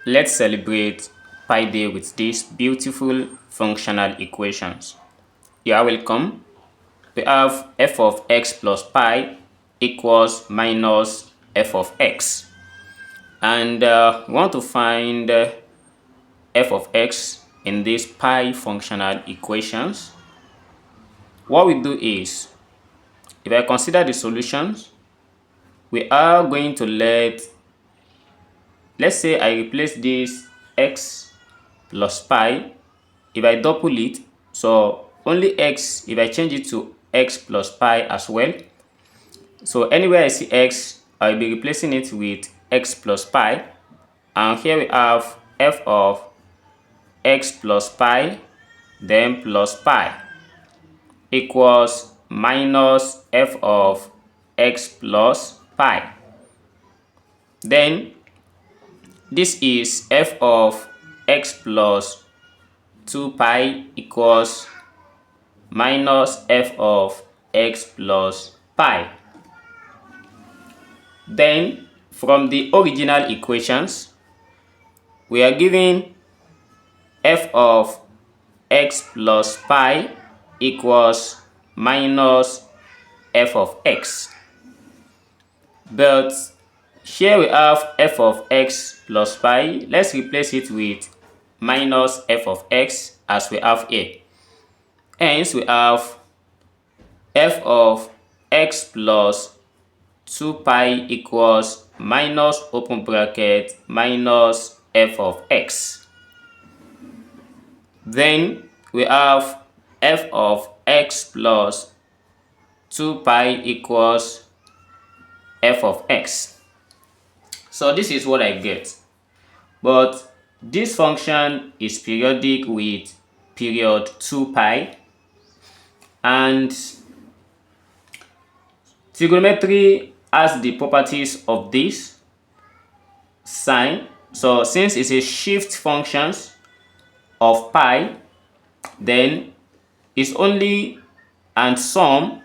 Let's celebrate Pi Day with these beautiful functional equations. You are welcome. We have f of x plus pi equals minus f of x. And we want to find f of x in these pi functional equations. What we do is, if I consider the solutions, we are going to let's say I replace this x plus pi. If I double it, so only x, if I change it to x plus pi as well. So anywhere I see x, I'll be replacing it with x plus pi. And here we have f of x plus pi, then plus pi, equals minus f of x plus pi. Then this is f of x plus 2 pi equals minus f of x plus pi. Then from the original equations, we are given f of x plus pi equals minus f of x. But here we have f of x plus pi. Let's replace it with minus f of x as we have here. Hence we have f of x plus 2 pi equals minus open bracket minus f of x. Then we have f of x plus 2 pi equals f of x. So this is what I get. But this function is periodic with period 2 pi, and trigonometry has the properties of this sign. So since it's a shift functions of pi, then it's only and sum,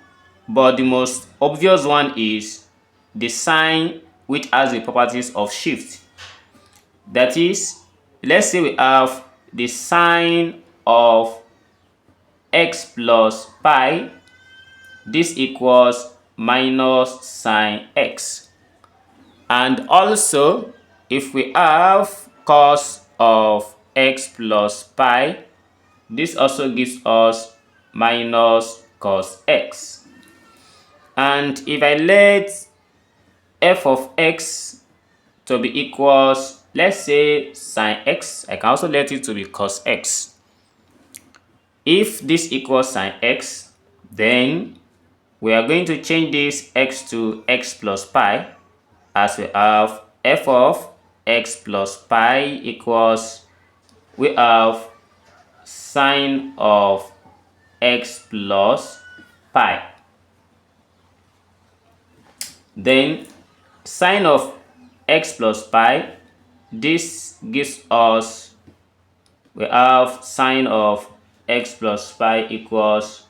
but the most obvious one is the sign which has the properties of shift. That is, let's say we have the sine of x plus pi. This equals minus sine x. And also, if we have cos of x plus pi, this also gives us minus cos x. And if I let f of x to be equals, let's say sine x, I can also let it to be cos x. If this equals sine x, then we are going to change this x to x plus pi, as we have f of x plus pi equals, we have sine of x plus pi. Then sine of x plus pi, this gives us, we have sine of x plus pi equals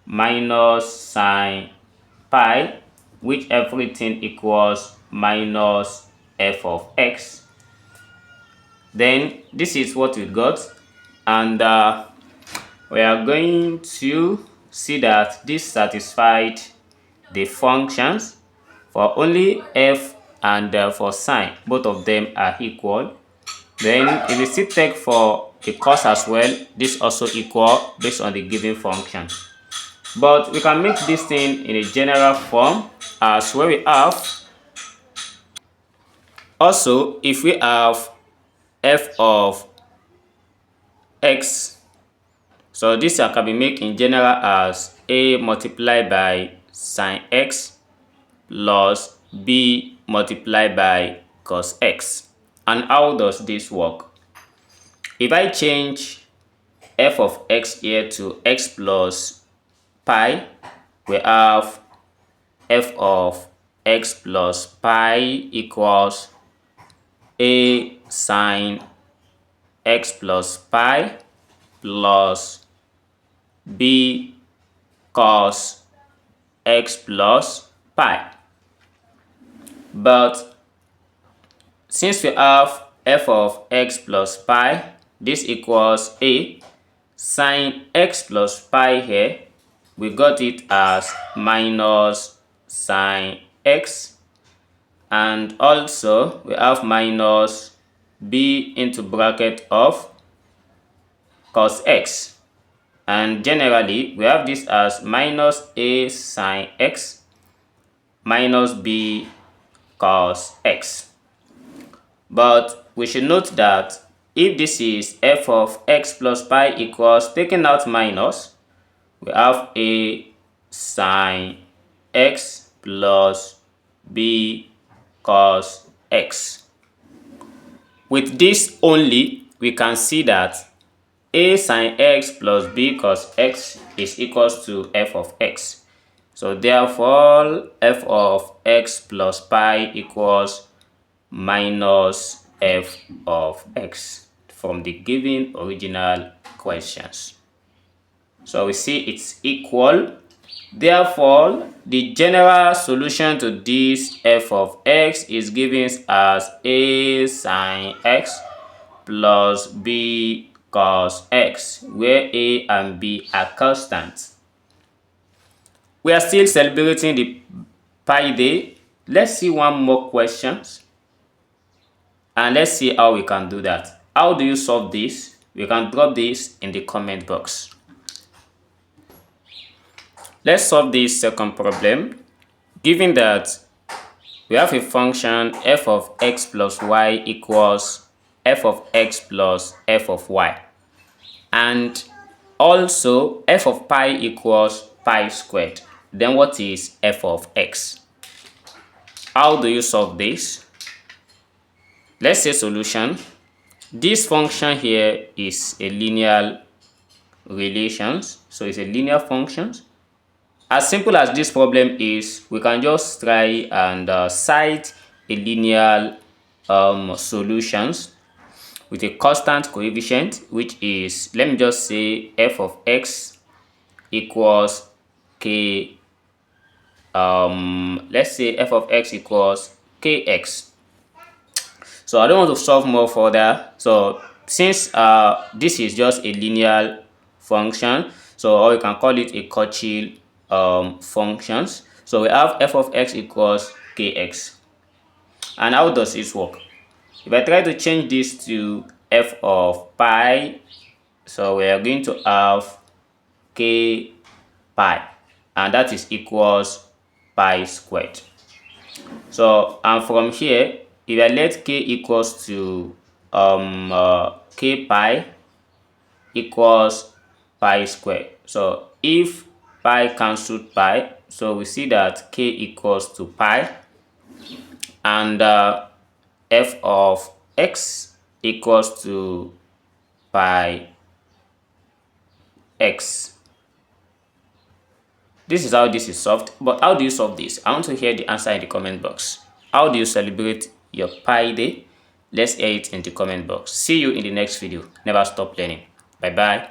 minus sine pi, which everything equals minus f of x. Then this is what we got, and we are going to see that this satisfied the functions for only f and for sine. Both of them are equal. Then if we still take for the cos as well, this also equal based on the given function. But we can make this thing in a general form, as where we have, also if we have f of x, so this can be made in general as a multiplied by sine x plus b multiplied by cos x. And how does this work? If I change f of x here to x plus pi, we have f of x plus pi equals a sine x plus pi plus b cos x plus pi. But since we have f of x plus pi, this equals a sine x plus pi here. We got it as minus sine x, and also we have minus b into bracket of cos x, and generally we have this as minus a sine x minus b cos x. But we should note that if this is f of x plus pi equals, taking out minus, we have a sine x plus b cos x. With this only, we can see that a sine x plus b cos x is equals to f of x. So therefore, f of x plus pi equals minus f of x from the given original questions. So we see it's equal. Therefore, the general solution to this f of x is given as a sine x plus b cos x, where a and b are constants. We are still celebrating the Pi Day. Let's see one more question, and let's see how we can do that. How do you solve this? We can drop this in the comment box. Let's solve this second problem. Given that we have a function f of x plus y equals f of x plus f of y, and also f of pi equals pi squared, then what is f of x? How do you solve this? Let's say solution. This function here is a linear relations, so it's a linear function. As simple as this problem is, we can just try and cite a linear solutions with a constant coefficient, which is, let me just say, f of x equals k. Let's say f of x equals kx. So I don't want to solve more further. So since this is just a linear function, so or you can call it a Cauchy functions. So we have f of x equals kx. And how does this work? If I try to change this to f of pi, so we are going to have k pi, and that is equals pi squared. So and from here, if I let k equals to k pi equals pi squared. So if pi cancelled pi, so we see that k equals to pi, and f of x equals to pi x. This is how this is solved. But how do you solve this? I want to hear the answer in the comment box. How do you celebrate your Pi Day? Let's hear it in the comment box. See you in the next video. Never stop learning. Bye bye.